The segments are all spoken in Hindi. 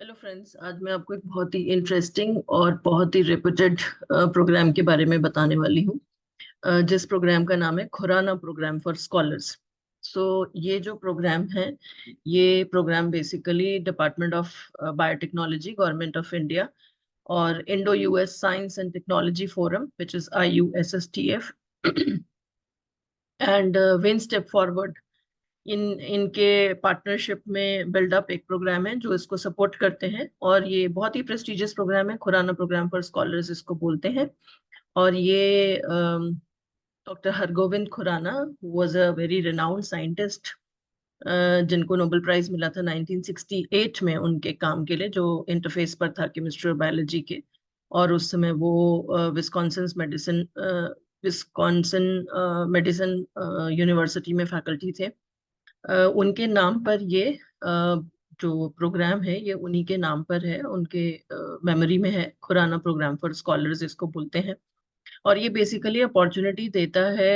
हेलो फ्रेंड्स, आज मैं आपको एक बहुत ही इंटरेस्टिंग और बहुत ही रेपुटेड प्रोग्राम के बारे में बताने वाली हूँ। जिस प्रोग्राम का नाम है Khorana programme for scholars. So ये जो प्रोग्राम है, ये programme basically department of biotechnology, government of India और Indo US science and technology forum which is IUSSTF and win step forward इनके पार्टनरशिप में बिल्डअप एक प्रोग्राम है जो इसको सपोर्ट करते हैं। और ये बहुत ही प्रेस्टिजियस प्रोग्राम है, खुराना प्रोग्राम फॉर स्कॉलर्स इसको बोलते हैं। और ये doctor Hargobind Khorana was a very renowned scientist, जिनको नोबेल प्राइज मिला था 1968 में उनके काम के लिए, जो इंटरफेस पर था केमिस्ट्री और बायोलॉजी के। और उस समय वो विस्कॉन्सिन मेडिसिन यूनिवर्सिटी में फैकल्टी थे। उनके नाम पर ये जो प्रोग्राम है ये उन्हीं के नाम पर है, उनके मेमोरी में है। खुराना प्रोग्राम फॉर स्कॉलर्स इसको बोलते हैं। और ये बेसिकली अपॉर्चुनिटी देता है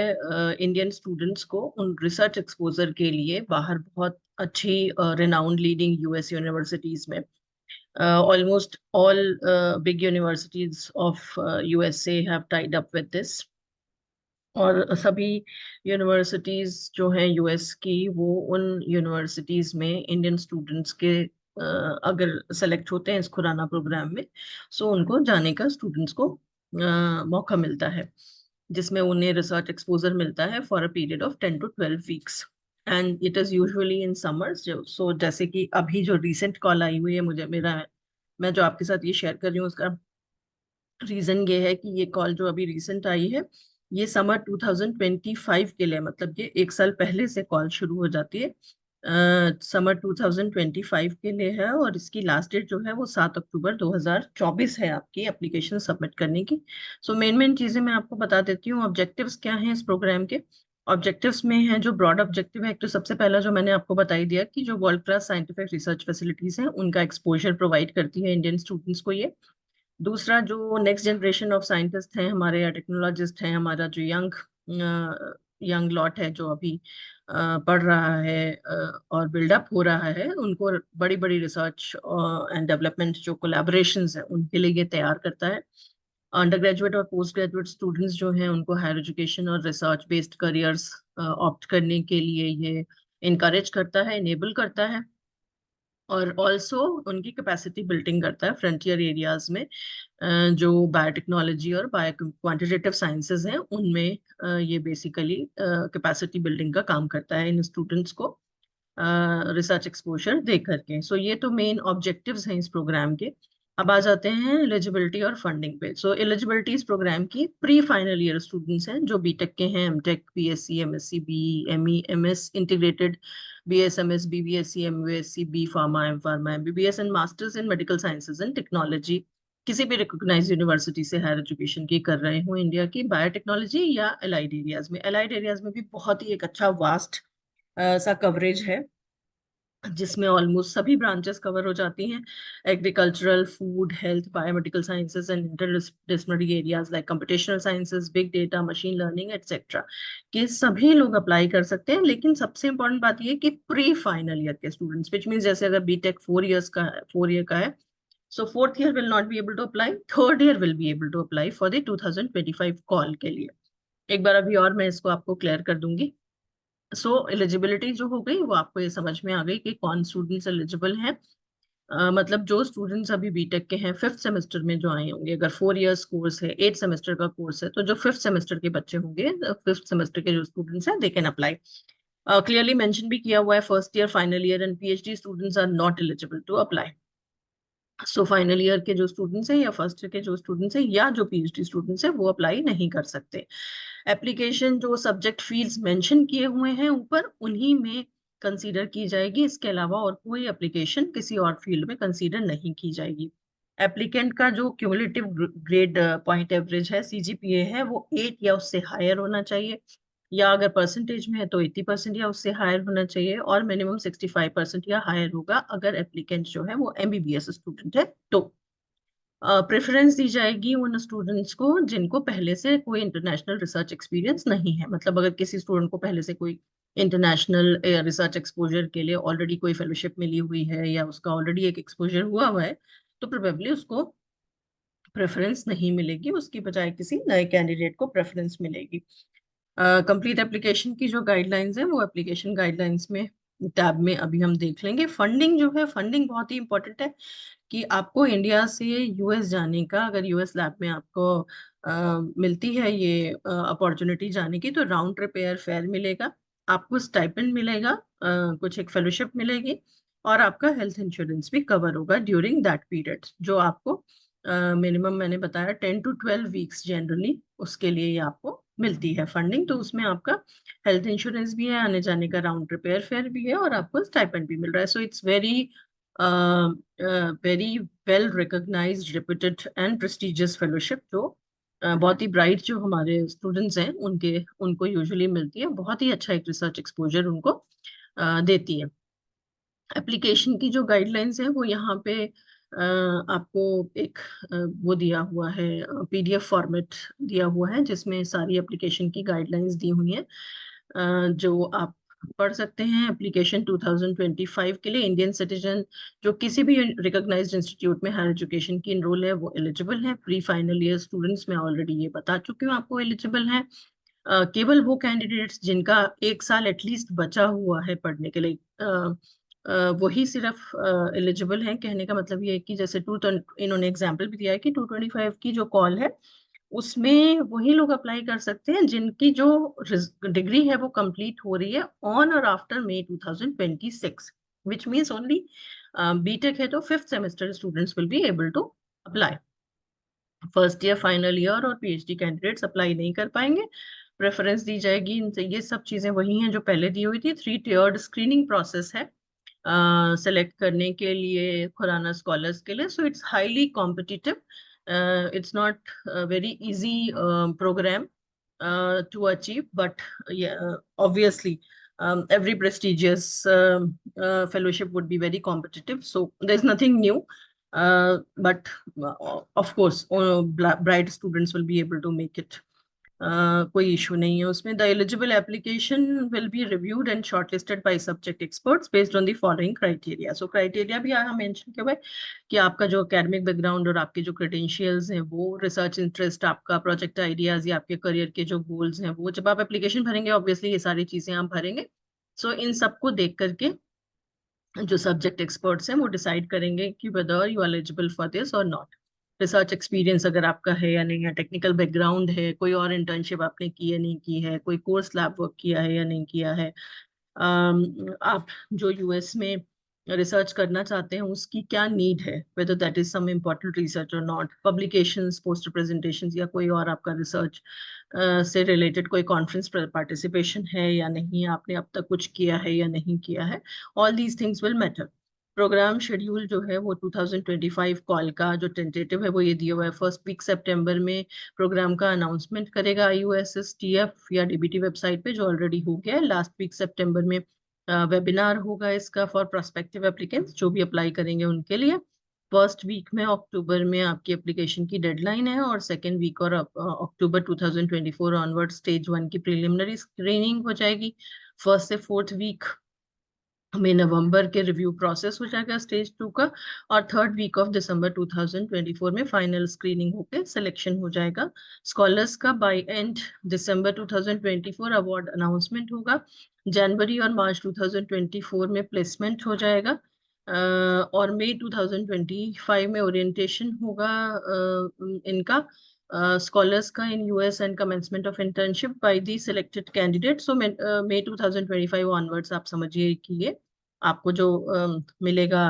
इंडियन स्टूडेंट्स को उन रिसर्च एक्सपोजर के लिए बाहर बहुत अच्छी रिनाउंड लीडिंग यूएस यूनिवर्सिटीज में। Almost all big universities of USA have tied up with this. और सभी यूनिवर्सिटीज जो हैं यूएस की, वो उन यूनिवर्सिटीज में इंडियन स्टूडेंट्स के अगर सेलेक्ट होते हैं इस खुराना प्रोग्राम में, सो उनको जाने का स्टूडेंट्स को मौका मिलता है, जिसमें उन्हें रिसर्च एक्सपोजर मिलता है for a period of 10 to 12 weeks. And it is usually in summers. जो सो जैसे कि अभी जो रिसेंट कॉल आई हुई है मुझे, मेरा मैं जो आपके साथ ये शेयर कर रही हूँ उसका रीजन ये है कि ये कॉल जो अभी रिसेंट आई है, ये समर 2025 के लिए, मतलब ये एक साल पहले से कॉल शुरू हो जाती है। समर 2025 के लिए है और इसकी लास्ट डेट जो है वो 7 अक्टूबर 2024 है आपकी एप्लीकेशन सबमिट करने की। सो मेन मेन चीजें मैं आपको बता देती हूँ। ऑब्जेक्टिव्स क्या हैं इस प्रोग्राम के? ऑब्जेक्टिव्स में है जो ब्रॉड ऑब्जेक्टिव है, एक तो सबसे पहला जो मैंने आपको बताई दिया कि जो world class scientific research facilities हैं उनका एक्सपोजर प्रोवाइड करती है इंडियन स्टूडेंट्स को ये। दूसरा, जो नेक्स्ट जनरेशन ऑफ साइंटिस्ट हैं हमारे या टेक्नोलॉजिस्ट हैं, हमारा जो यंग यंग लॉट है जो अभी पढ़ रहा है और बिल्डअप हो रहा है, उनको बड़ी बड़ी रिसर्च एंड डेवलपमेंट जो कोलैबोरेशंस हैं उनके लिए ये तैयार करता है। अंडर ग्रेजुएट और पोस्ट ग्रेजुएट स्टूडेंट्स जो हैं उनको हायर एजुकेशन और रिसर्च बेस्ड करियर्स ऑप्ट करने के लिए ये इनकरेज करता है, इनेबल करता है। और ऑल्सो उनकी कैपेसिटी बिल्डिंग करता है फ्रंटियर एरियाज में, जो बायोटेक्नोलॉजी और बायो क्वांटिटेटिव साइंसेज हैं उनमें ये बेसिकली कैपेसिटी बिल्डिंग का काम करता है इन स्टूडेंट्स को रिसर्च एक्सपोजर दे करके। सो ये तो मेन ऑब्जेक्टिव्स हैं इस प्रोग्राम के। अब आ जाते हैं एलिजिबिलिटी और फंडिंग पे। सो एलिजिबिलिटी इस प्रोग्राम की प्री फाइनल ईयर स्टूडेंट्स हैं जो बीटेक के हैं, MTech, BSc, MSc, B, ME, MS integrated, BSMS, BBSc, MUSc, B pharma, M pharma, MBBS and masters in medical sciences and technology, किसी भी रिकॉग्नाइज्ड यूनिवर्सिटी से हायर एजुकेशन की कर रहे हो इंडिया की, बायोटेक्नोलॉजी या एलाइड एरियाज में। एलाइड एरियाज में भी बहुत ही एक अच्छा वास्ट सा कवरेज है, जिसमें ऑलमोस्ट सभी ब्रांचेस कवर हो जाती हैं। Agricultural, food, health, biomedical sciences and interdisciplinary areas like computational sciences, big data, machine learning etcetera के सभी लोग अप्लाई कर सकते हैं। लेकिन सबसे इंपॉर्टेंट बात यह है कि प्री फाइनल ईयर के स्टूडेंट्स, विच मीन जैसे अगर बीटेक 4 इयर्स का 4 ईयर का है, so fourth year will not be able to apply, third year will be able to apply for the 2025 call के लिए। एक बार अभी और मैं इसको आपको क्लियर कर दूंगी। सो एलिजिबिलिटी जो हो गई वो आपको ये समझ में आ गई कि कौन स्टूडेंट्स एलिजिबल हैं। मतलब जो स्टूडेंट्स अभी बीटेक के हैं, फिफ्थ सेमेस्टर में जो आए होंगे, अगर 4 इयर्स कोर्स है, 8 सेमेस्टर का कोर्स है, तो जो फिफ्थ सेमेस्टर के बच्चे होंगे, फिफ्थ सेमेस्टर के जो स्टूडेंट्स हैं, they can apply. Clearly mention भी किया हुआ है first year, final year and PhD students are not eligible to apply. So final year के जो स्टूडेंट्स हैं या फर्स्ट ईयर के जो स्टूडेंट्स हैं या जो पीएचडी स्टूडेंट्स हैं वो अप्लाई नहीं कर सकते। एप्लीकेशन जो सब्जेक्ट फील्ड्स मेंशन किए हुए हैं ऊपर, उन्हीं में कंसीडर की जाएगी। इसके अलावा और कोई एप्लीकेशन किसी और फील्ड में कंसीडर नहीं की जाएगी। एप्लीकेंट का जो क्यूमुलेटिव ग्रेड पॉइंट एवरेज है, सीजीपीए है, वो 8 या उससे हायर होना चाहिए, या अगर परसेंटेज में है तो 80% या उससे हायर होना चाहिए, और मिनिमम 65% या हायर होगा अगर एप्लीकेंट जो है वो एमबीबीएस स्टूडेंट है तो। प्रेफरेंस दी जाएगी उन स्टूडेंट्स को जिनको पहले से कोई इंटरनेशनल रिसर्च एक्सपीरियंस नहीं है। मतलब अगर किसी स्टूडेंट को पहले से कोई इंटरनेशनल रिसर्च एक्सपोजर के लिए ऑलरेडी कोई फेलोशिप मिली हुई है या उसका ऑलरेडी एक एक्सपोजर हुआ हुआ है, तो प्रोबेबली उसको प्रेफरेंस नहीं मिलेगी, उसकी बजाय किसी नए कैंडिडेट को प्रेफरेंस मिलेगी। कंप्लीट एप्लीकेशन की जो गाइडलाइंस है वो एप्लीकेशन गाइडलाइंस में टैब में अभी हम देख लेंगे। फंडिंग जो है, फंडिंग बहुत ही इंपॉर्टेंट है कि आपको इंडिया से यूएस जाने का, अगर यूएस लैब में आपको मिलती है ये अपॉर्चुनिटी जाने की, तो राउंड ट्रिप एयर फेयर मिलेगा, आपको स्टाइपेंड मिलेगा, कुछ एक फेलोशिप मिलेगी, और आपका हेल्थ इंश्योरेंस भी कवर होगा ड्यूरिंग दैट पीरियड, जो आपको मिनिमम मैंने बताया 10 to 12 वीक्स जनरली उसके लिए ये आपको मिलती है फंडिंग। तो उसमें आपका हेल्थ इंश्योरेंस भी है, आने जाने का राउंड ट्रिप एयर फेयर भी है, और आपको स्टाइपेंड भी मिल रहा है। So it's very very well recognised, reputed and prestigious fellowship, जो बहुत ही ब्राइट जो हमारे स्टूडेंट्स हैं उनके उनको यूजुअली मिलती है। बहुत ही अच्छा एक रिसर्च एक्सपोजर उनको देती है। एप्लीकेशन की जो गाइडलाइंस है वो यहाँ पे आपको एक वो दिया हुआ है, पीडीएफ फॉर्मेट दिया हुआ है जिसमें सारी एप्लीकेशन की गाइडलाइंस दी हुई हैं, जो आप पढ़ सकते हैं। एप्लीकेशन 2025 के लिए इंडियन सिटीजन जो किसी भी रिकॉग्नाइज्ड इंस्टीट्यूट में हायर एजुकेशन की इनरोल है वो एलिजिबल है। प्री फाइनल ईयर स्टूडेंट्स मैं ऑलरेडी ये बता चुकी हूँ आपको एलिजिबल है। केवल वो कैंडिडेट्स जिनका 1 साल एटलीस्ट बचा हुआ है पढ़ने के लिए, वही सिर्फ एलिजिबल हैं। कहने का मतलब ये है कि जैसे इन्होंने एग्जाम्पल भी दिया है कि 225 की जो कॉल है उसमें वही लोग अप्लाई कर सकते हैं जिनकी जो डिग्री है वो कंप्लीट हो रही है ऑन और after May 2026, which means only BTech है तो 5th semester students will be able to apply. First year, final year और पीएचडी कैंडिडेट्स अप्लाई नहीं कर पाएंगे। प्रेफरेंस दी जाएगी इनसे, ये सब चीजें वही हैं जो पहले दी हुई थी। 3 tiered स्क्रीनिंग प्रोसेस है सेलेक्ट करने के लिए खुराना स्कॉलर्स के लिए। So it's highly competitive, it's not very easy programme to achieve, but obviously every prestigious fellowship would be very competitive, so there's nothing new, but of course bright students will be able to make it. कोई इशू नहीं है उसमें। The eligible application will be reviewed and shortlisted by subject experts based on the following criteria. So criteria भी यहाँ मेंशन किया हुआ है कि आपका जो एकेडमिक बैकग्राउंड और आपके जो क्रेडेंशियल्स हैं वो, रिसर्च इंटरेस्ट, आपका प्रोजेक्ट आइडियाज या आपके करियर के जो गोल्स हैं वो, जब आप एप्लीकेशन भरेंगे ऑब्वियसली ये सारी चीजें आप भरेंगे। सो इन सबको देख करके जो सब्जेक्ट एक्सपर्ट्स हैं वो डिसाइड करेंगे कि whether you are eligible for this और नॉट। रिसर्च एक्सपीरियंस अगर आपका है या नहीं है, टेक्निकल बैकग्राउंड है, कोई और इंटर्नशिप आपने की है नहीं की है, कोई कोर्स लैब वर्क किया है या नहीं किया है, आप जो यूएस में रिसर्च करना चाहते हैं उसकी क्या नीड है, whether that is some important research और नॉट, पब्लिकेशंस, पोस्टर प्रेजेंटेशंस या कोई और आपका रिसर्च से रिलेटेड कोई कॉन्फ्रेंस पार्टिसिपेशन है या नहीं, आपने अब तक कुछ किया है या नहीं किया है, all these things will matter. Programme schedule जो है वो 2025 कॉल का जो टेंटेटिव है वो ये दिया हुआ है, फर्स्ट वीक सितंबर में प्रोग्राम का अनाउंसमेंट करेगा IUSSTF या DBT वेबसाइट पे, जो ऑलरेडी हो गया है। लास्ट वीक सितंबर में वेबिनार होगा इसका फॉर प्रोस्पेक्टिव एप्लीकेंट्स जो भी अप्लाई करेंगे उनके लिए। फर्स्ट वीक में अक्टूबर में आपकी एप्लीकेशन की डेडलाइन है, और सेकेंड वीक और अक्टूबर 2024 ऑनवर्ड स्टेज 1 की प्रिलिमिनरी स्क्रीनिंग हो जाएगी। फर्स्ट से फोर्थ वीक में नवंबर के रिव्यू प्रोसेस हो जाएगा स्टेज 2 का, और थर्ड वीक ऑफ दिसंबर 2024 में फाइनल स्क्रीनिंग होकर सिलेक्शन हो जाएगा स्कॉलर्स का। By end December 2024 award announcement होगा। जनवरी और मार्च 2024 में प्लेसमेंट हो जाएगा, और मई 2025 में ओरिएंटेशन होगा इनका scholars का in US and commencement of internship by the selected candidate. So May 2025 onwards आप समझिए कि ये आपको जो मिलेगा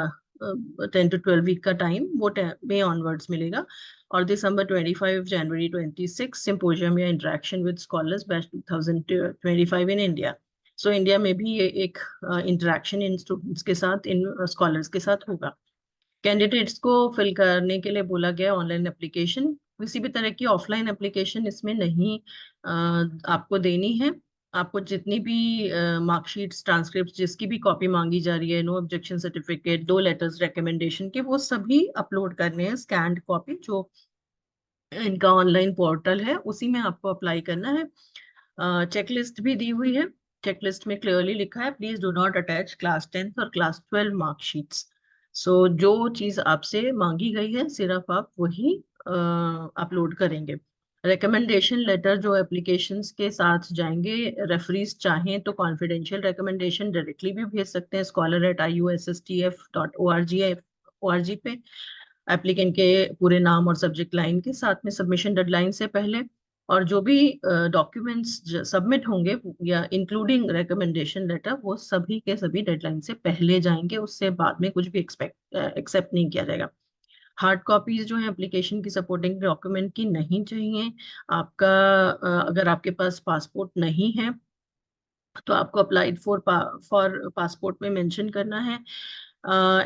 10 to 12 वीक का टाइम, वो मई ऑनवर्ड्स मिलेगा। और दिसंबर 25, जनवरी 26 सिंपोजियम या interaction with scholars batch 2025 in India. So India में भी ये एक इंटरेक्शन इन स्टूडेंट्स के साथ, इन स्कॉलर्स के साथ होगा। कैंडिडेट्स को फिल करने के लिए बोला गया ऑनलाइन एप्लीकेशन, किसी भी तरह की ऑफलाइन एप्लीकेशन इसमें नहीं आपको देनी है। आपको जितनी भी मार्कशीट्स, ट्रांसक्रिप्ट, जिसकी भी कॉपी मांगी जा रही है, no objection certificate, 2 letters recommendation के, वो सभी अपलोड करने हैं स्कैन्ड कॉपी, जो इनका ऑनलाइन पोर्टल है उसी में आपको अप्लाई करना है। चेकलिस्ट भी दी हुई है चेकलिस्ट में क्लियरली लिखा है, please do not attach class 10th और क्लास 12 मार्कशीट्स। सो जो चीज आपसे मांगी गई है सिर्फ आप वही अपलोड करेंगे। रिकमेंडेशन लेटर जो एप्लीकेशंस के साथ जाएंगे, रेफरीज चाहें तो कॉन्फिडेंशियल रिकमेंडेशन डायरेक्टली भी भेज सकते हैं scholar@iusstf.org पे, एप्लीकेंट के पूरे नाम और सब्जेक्ट लाइन के साथ में सबमिशन डेडलाइन से पहले। और जो भी डॉक्यूमेंट्स सबमिट होंगे या इंक्लूडिंग रिकमेंडेशन लेटर, वो सभी के सभी डेडलाइन से पहले जाएंगे, उससे बाद में कुछ भी एक्सेप्ट नहीं किया जाएगा। हार्ड कॉपीज जो है एप्लीकेशन की सपोर्टिंग डॉक्यूमेंट की नहीं चाहिए। आपका अगर आपके पास पासपोर्ट नहीं है तो आपको अप्लाइड फॉर पासपोर्ट में मेंशन करना है।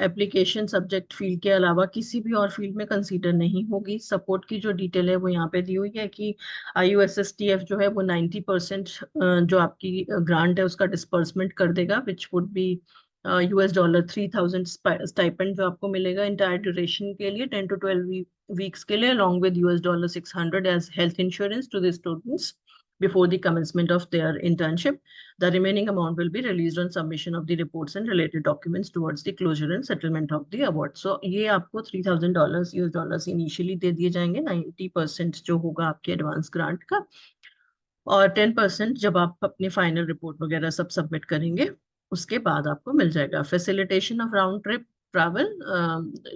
एप्लीकेशन सब्जेक्ट फील्ड के अलावा किसी भी और फील्ड में कंसीडर नहीं होगी। सपोर्ट की जो डिटेल है वो यहाँ पे दी हुई है कि IUSSTF जो है वो 90% जो आपकी ग्रांट है उसका डिस्पर्समेंट कर देगा, विच वुड बी $3,000 स्टाइपेंड जो आपको मिलेगा इंटायर ड्यूरेशन के लिए 10 to 12 वीक्स के लिए, along with $600 as health insurance to the students before the commencement of their internship. The remaining amount will be released on submission of the reports and related documents towards the closure and settlement of the award. So ये आपको $3,000 इनिशियली दे दिए जाएंगे, 90% जो होगा आपके एडवांस ग्रांट का, और 10% जब आप अपनी फाइनल रिपोर्ट वगैरह सब सबमिट करेंगे उसके बाद आपको मिल जाएगा। Facilitation of round trip travel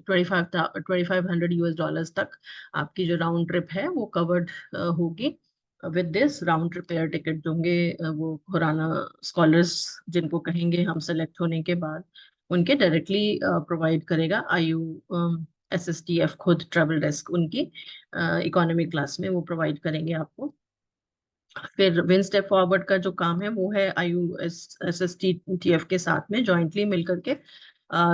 2500 US dollars तक आपकी जो राउंड ट्रिप है वो कवर्ड होगी। With this round trip air ticket होंगे वो खुराना स्कॉलर्स जिनको कहेंगे हम सेलेक्ट होने के बाद, उनके डायरेक्टली प्रोवाइड करेगा IUSSTF, खुद ट्रैवल डेस्क उनकी इकोनॉमी क्लास में वो प्रोवाइड करेंगे आपको। फिर विन स्टेप फॉरवर्ड का जो काम है वो है IUSSTF के साथ में जॉइंटली मिलकर के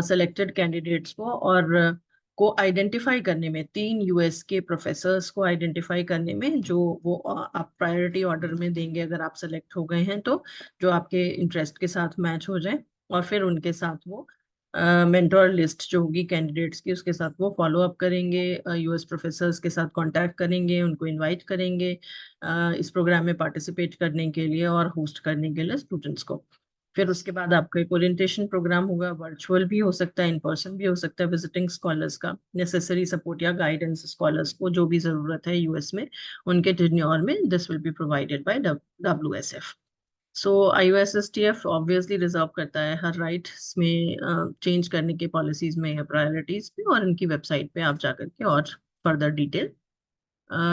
सेलेक्टेड कैंडिडेट्स को और को आइडेंटिफाई करने में, 3 US के प्रोफेसर्स को आइडेंटिफाई करने में, जो वो आप प्रायोरिटी ऑर्डर में देंगे अगर आप सेलेक्ट हो गए हैं तो, जो आपके इंटरेस्ट के साथ मैच हो जाए। और फिर उनके साथ वो मेंटोर लिस्ट जो होगी कैंडिडेट्स की उसके साथ वो फॉलो अप करेंगे, US प्रोफेसर्स के साथ कांटेक्ट करेंगे, उनको इनवाइट करेंगे इस प्रोग्राम में पार्टिसिपेट करने के लिए और होस्ट करने के लिए स्टूडेंट्स को। फिर उसके बाद आपका एक ओरिएंटेशन प्रोग्राम होगा, वर्चुअल भी हो सकता है, इन पर्सन भी हो सकता है, विजिटिंग स्कॉलर्स का नेसेसरी सपोर्ट या गाइडेंस स्कॉलर्स को जो भी जरूरत है US में उनके टेन्योर में, this will be provided by WSF। So IUSSTF obviously reserve करता है हर राइट में चेंज करने के पॉलिसीज में या प्रायोरिटीज में, और इनकी वेबसाइट पे आप जाकर के और फर्दर डिटेल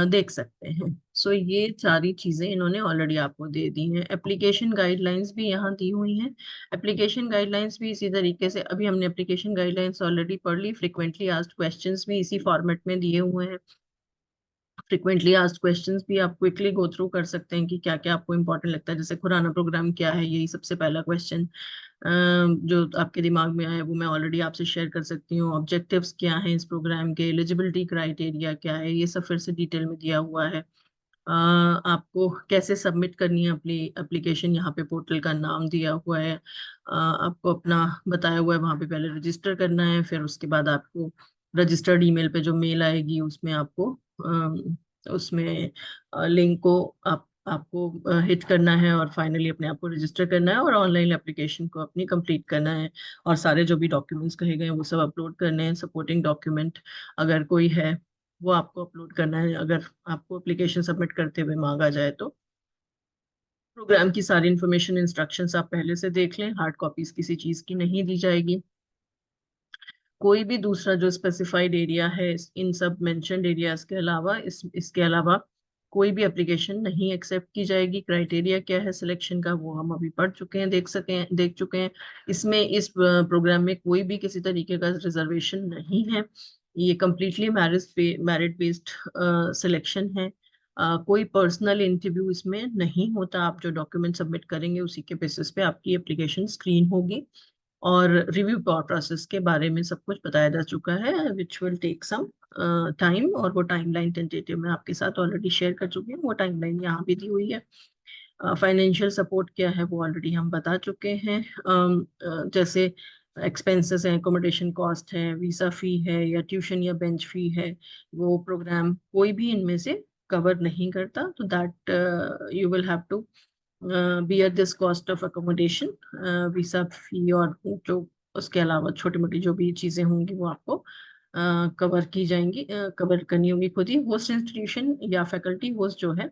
देख सकते हैं। सो ये सारी चीजें इन्होंने ऑलरेडी आपको दे दी हैं। एप्लीकेशन गाइडलाइंस भी यहाँ दी हुई हैं। एप्लीकेशन गाइडलाइंस भी इसी तरीके से, अभी हमने एप्लीकेशन गाइडलाइंस ऑलरेडी पढ़ ली। फ्रिक्वेंटली आस्क्ड क्वेश्चंस भी इसी फॉर्मेट में दिए हुए हैं। फ्रिक्वेंटली आस्क्ड क्वेश्चंस भी आप क्विकली गो थ्रू कर सकते हैं कि क्या क्या आपको इंपॉर्टेंट लगता है। जैसे खुराना प्रोग्राम क्या है, यही सबसे पहला क्वेश्चन जो आपके दिमाग में आया वो मैं ऑलरेडी आपसे शेयर कर सकती हूँ। ऑब्जेक्टिव्स क्या हैं इस प्रोग्राम के, एलिजिबिलिटी क्राइटेरिया क्या है, ये सब फिर से डिटेल में दिया हुआ है। आपको कैसे सबमिट करनी है अपनी एप्लीकेशन, यहाँ पे पोर्टल का नाम दिया हुआ है। आपको अपना बताया हुआ है, वहाँ पे पहले रजिस्टर करना है, फिर उसके बाद आपको रजिस्टर्ड ईमेल पे जो मेल आएगी उसमें आपको उसमें लिंक को आपको हिट करना है और फाइनली अपने आप को रजिस्टर करना है और ऑनलाइन एप्लीकेशन को अपनी कंप्लीट करना है। और सारे जो भी डॉक्यूमेंट्स कहे गए हैं वो सब अपलोड करने हैं। सपोर्टिंग डॉक्यूमेंट अगर कोई है वो आपको अपलोड करना है, अगर आपको एप्लीकेशन सबमिट करते हुए मांगा जाए तो। प्रोग्राम की सारी इंफॉर्मेशन इंस्ट्रक्शंस आप पहले से देख लें, हार्ड कॉपीज किसी चीज की नहीं दी जाएगी। कोई भी दूसरा जो स्पेसिफाइड एरिया है इन सब मेंशन्ड एरियाज के अलावा, इसके अलावा कोई भी एप्लीकेशन नहीं एक्सेप्ट की जाएगी। क्राइटेरिया क्या है सिलेक्शन का वो हम अभी पढ़ चुके हैं, देख चुके हैं। इसमें इस प्रोग्राम में कोई भी किसी तरीके का रिजर्वेशन नहीं है। ये कम्प्लीटली मेरिट बेस्ड सिलेक्शन है। कोई पर्सनल इंटरव्यू इसमें नहीं होता। आप जो डॉक्यूमेंट सबमिट करेंगे उसी के बेसिस पे आपकी एप्लीकेशन स्क्रीन होगी। और रिव्यू प्रोसेस के बारे में सब कुछ बताया जा चुका है, which will take some time, और वो टाइमलाइन टेंटेटिव में आपके साथ ऑलरेडी शेयर कर चुके हैं। वो टाइमलाइन यहाँ भी दी हुई है। फाइनेंशियल सपोर्ट क्या है वो ऑलरेडी हम बता चुके हैं। जैसे एक्सपेंसेस हैं, एकोमोडेशन कॉस्ट है, वीसा फी है या ट्यूशन या बेंच फी है, वो प्रोग्राम कोई भी इनमें से कवर नहीं करता। तो that you will have to bear this cost of accommodation, visa fee और जो उसके अलावा छोटी मोटी जो भी चीज़ें होंगी वो आपको कवर की जाएंगी, कवर करनी होगी खुद ही। होस्ट इंस्टीट्यूशन या फैकल्टी होस्ट जो है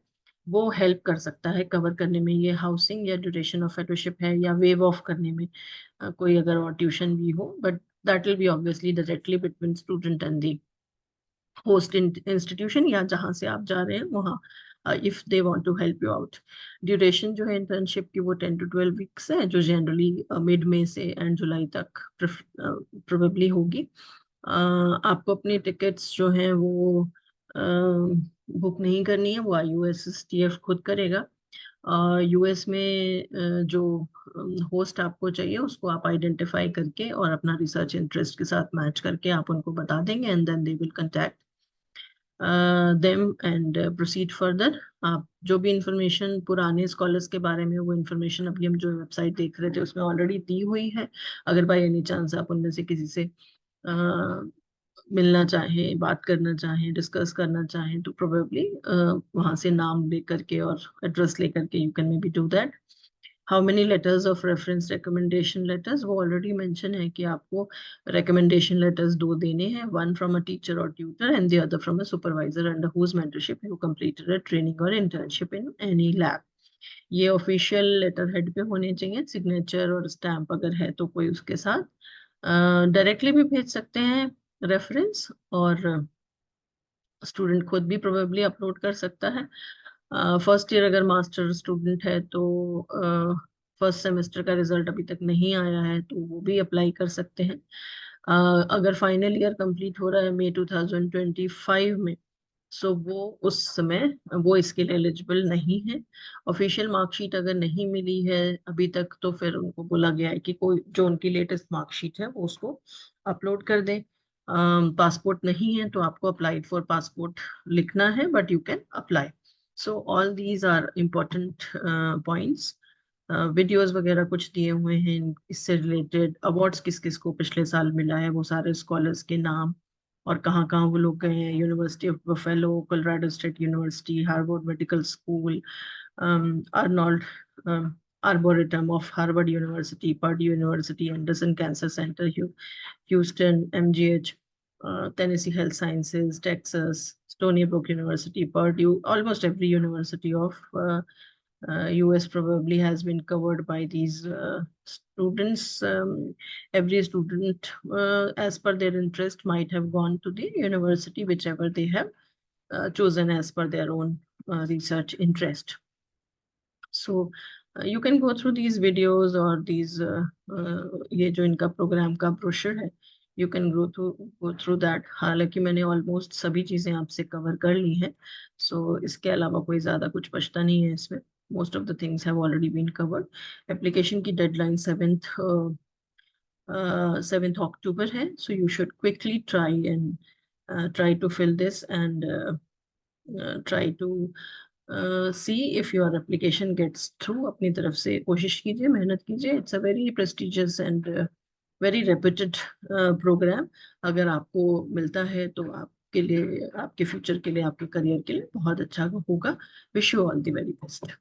वो हेल्प कर सकता है कवर करने में, ये हाउसिंग या ड्यूरेशन ऑफ फेलोशिप है या वेव ऑफ करने में, कोई अगर और ट्यूशन भी हो, but that will be obviously directly between student and the host institution या जहाँ से आप जा रहे हैं वहाँ, if they want to help you out. Duration जो है इंटर्नशिप की वो 10 to 12 वीक्स है, जो जनरली मिड मई से एंड जुलाई तक प्रोबेबली होगी। आपको अपनी टिकट्स जो हैं वो बुक नहीं करनी है, वो IUSSTF खुद करेगा। यूएस में जो होस्ट आपको चाहिए उसको आप आइडेंटिफाई करके और अपना रिसर्च इंटरेस्ट के साथ मैच करके आप उनको बता देंगे, and then they will contact them and proceed further. आप जो भी इंफॉर्मेशन पुराने स्कॉलर्स के बारे में, वो इंफॉर्मेशन अभी हम जो वेबसाइट देख रहे थे उसमें ऑलरेडी दी हुई है। अगर बाई एनी चांस आप उनमें से किसी से मिलना चाहें, बात करना चाहें, डिस्कस करना चाहें, तो प्रोबेबली वहाँ से नाम लेकर के और एड्रेस लेकर के you can maybe do that. How many letters of reference, recommendation letters, वो ऑलरेडी मेंशन है कि आपको रिकमेंडेशन लेटर्स 2 देने हैं, वन फ्रॉम अ टीचर और tutor and the other from a supervisor under whose mentorship you completed a training और इंटर्नशिप इन एनी लैब। ये ऑफिशियल लेटर हेड पे होने चाहिए, सिग्नेचर और स्टैम्प अगर है तो कोई उसके साथ। डायरेक्टली भी भेज सकते हैं रेफरेंस, और स्टूडेंट खुद भी प्रोबेबली अपलोड कर सकता है। फर्स्ट ईयर अगर मास्टर स्टूडेंट है तो फर्स्ट सेमेस्टर का रिजल्ट अभी तक नहीं आया है तो वो भी अप्लाई कर सकते हैं। अगर फाइनल ईयर कंप्लीट हो रहा है मई 2025 में, सो वो उस समय वो इसके लिए एलिजिबल नहीं है। ऑफिशियल मार्कशीट अगर नहीं मिली है अभी तक तो फिर उनको बोला गया है कि कोई जो उनकी लेटेस्ट मार्कशीट है वो उसको अपलोड कर दें। पासपोर्ट नहीं है तो आपको अप्लाइड फॉर पासपोर्ट लिखना है, but you can apply. So all these are important points. Videos वगैरह कुछ दिए हुए हैं इससे रिलेटेड, अवार्ड्स किस किस को पिछले साल मिला है वो सारे स्कॉलर्स के नाम, और कहाँ कहाँ वो लोग गए हैं, university of buffalo, Colorado state university, Harvard medical school, Arnold arboretum of Harvard university, Purdue university, Anderson cancer centre, Houston, MGH, Tennessee Health Sciences, Texas, Stony Brook University, Purdue, almost every university of US probably has been covered by these students. Every student, as per their interest, might have gone to the university, whichever they have chosen as per their own research interest. So you can go through these videos or these ये जो इनका प्रोग्राम का ब्रोशर है, you can go through that. हालांकि मैंने ऑलमोस्ट सभी चीज़ें आपसे कवर कर ली हैं, सो इसके अलावा कोई ज़्यादा कुछ बचता नहीं है इसमें। Most of the things have already been covered. Application की डेडलाइन 7th October है, so you should quickly try to fill this and try to see if your application gets through. अपनी तरफ से कोशिश कीजिए, मेहनत कीजिए। It's a very prestigious and very reputed programme. अगर आपको मिलता है तो आपके लिए, आपके फ्यूचर के लिए, आपके करियर के लिए बहुत अच्छा होगा। Wish you all the very best.